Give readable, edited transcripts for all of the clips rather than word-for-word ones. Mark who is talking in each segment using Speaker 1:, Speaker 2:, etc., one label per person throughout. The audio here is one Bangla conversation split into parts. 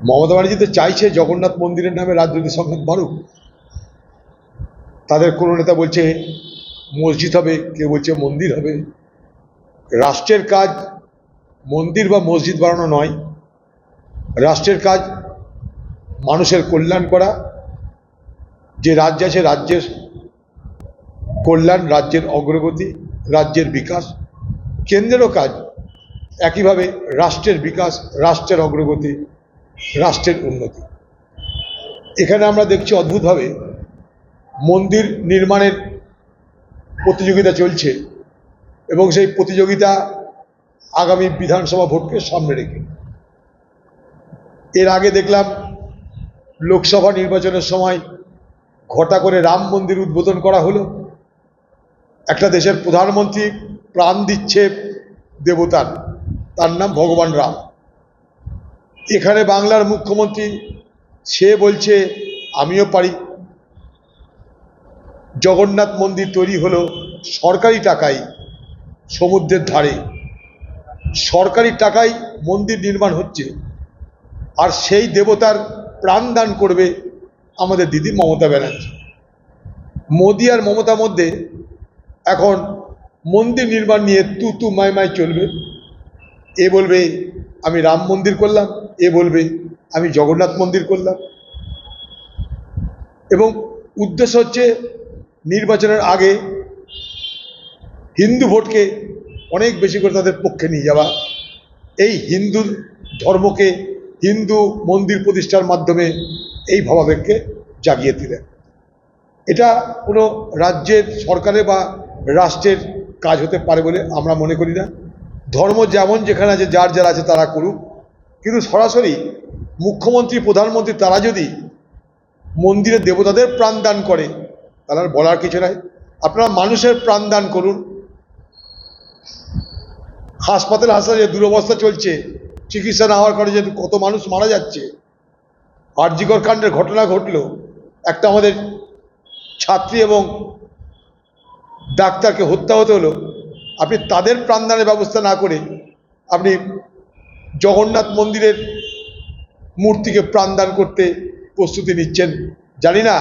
Speaker 1: মমতা ব্যানার্জি তো চাইছে জগন্নাথ মন্দিরের নামে রাজনৈতিক সংঘাত বাড়ুক। তাদের কোনো নেতা বলছে মসজিদ হবে, কেউ বলছে মন্দির হবে। রাষ্ট্রের কাজ মন্দির বা মসজিদ বানানো নয়, রাষ্ট্রের কাজ মানুষের কল্যাণ করা। যে রাজ্য আছে রাজ্যের কল্যাণ, রাজ্যের অগ্রগতি, রাজ্যের বিকাশ। কেন্দ্রেরও কাজ একইভাবে রাষ্ট্রের বিকাশ, রাষ্ট্রের অগ্রগতি, রাষ্ট্রের উন্নতি। এখানে আমরা দেখছি অদ্ভুতভাবে মন্দির নির্মাণের প্রতিযোগিতা চলছে এবং সেই প্রতিযোগিতা আগামী বিধানসভা ভোটকে সামনে রেখে। এর আগে দেখলাম লোকসভা নির্বাচনের সময় ঘটা করে রাম মন্দির উদ্বোধন করা হলো। একটা দেশের প্রধানমন্ত্রী প্রাণ দিচ্ছে দেবতার, তার নাম ভগবান রাম। এখানে বাংলার মুখ্যমন্ত্রী সে বলছে আমিও পারি। জগন্নাথ মন্দির তৈরি হলো সরকারি টাকায়, সমুদ্রের ধারে সরকারি টাকায় মন্দির নির্মাণ হচ্ছে, আর সেই দেবতার প্রাণ দান করবে আমাদের দিদি মমতা ব্যানার্জি। মোদি আর মমতার মধ্যে এখন মন্দির নির্মাণ নিয়ে তু মাই মাই চলবে। এ বলবে আমি রাম মন্দির করলাম, এ বলবে আমি জগন্নাথ মন্দির করলাম। এবং উদ্দেশ্য হচ্ছে নির্বাচনের আগে হিন্দু ভোটকে অনেক বেশি করে তাদের পক্ষে নিয়ে যাওয়া, এই হিন্দু ধর্মকে, হিন্দু মন্দির প্রতিষ্ঠার মাধ্যমে এই ভাবাবেগকে জাগিয়ে দিলেন। এটা কোনো রাজ্যের সরকারের বা রাষ্ট্রের কাজ হতে পারে বলে আমরা মনে করি না। ধর্ম যেমন যেখানে আছে, যার যারা আছে তারা করুক, কিন্তু সরাসরি মুখ্যমন্ত্রী, প্রধানমন্ত্রী তারা যদি মন্দিরের দেবতাদের প্রাণ দান করে তাহলে আর বলার কিছু নাই। আপনারা মানুষের প্রাণ দান করুন। হাসপাতালে যে দুরবস্থা চলছে, চিকিৎসা না হওয়ার কারণে যে কত মানুষ মারা যাচ্ছে, আরজিকর কাণ্ডের ঘটনা ঘটল, একটা আমাদের ছাত্রী এবং ডাক্তারকে হত্যা হতে হলো। আপনি তাদের প্রাণদানের ব্যবস্থা না করে আপনি জগন্নাথ মন্দিরের মূর্তিকে প্রাণদান করতে প্রস্তুতি নিচ্ছেন। জানি না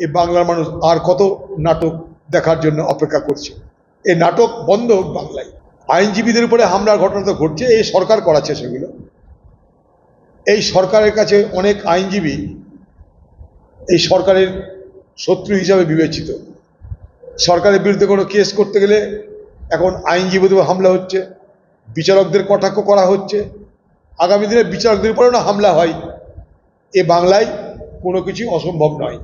Speaker 1: এই বাংলার মানুষ আর কত নাটক দেখার জন্য অপেক্ষা করছে। এই নাটক বন্ধ হোক বাংলায়। আইনজীবীদের উপরে হামলার ঘটনা তো ঘটছে, এই সরকার করাচ্ছে সেগুলো। এই সরকারের কাছে অনেক আইনজীবী এই সরকারের শত্রু হিসাবে বিবেচিত। সরকারের বিরুদ্ধে কোনো কেস করতে গেলে এখন আইনজীবীদের হামলা হচ্ছে, বিচারকদের কটাক্ষ করা হচ্ছে। আগামী দিনে বিচারকদের উপরেও না হামলা হয়। এ বাংলায় কোনো কিছু অসম্ভব নয়।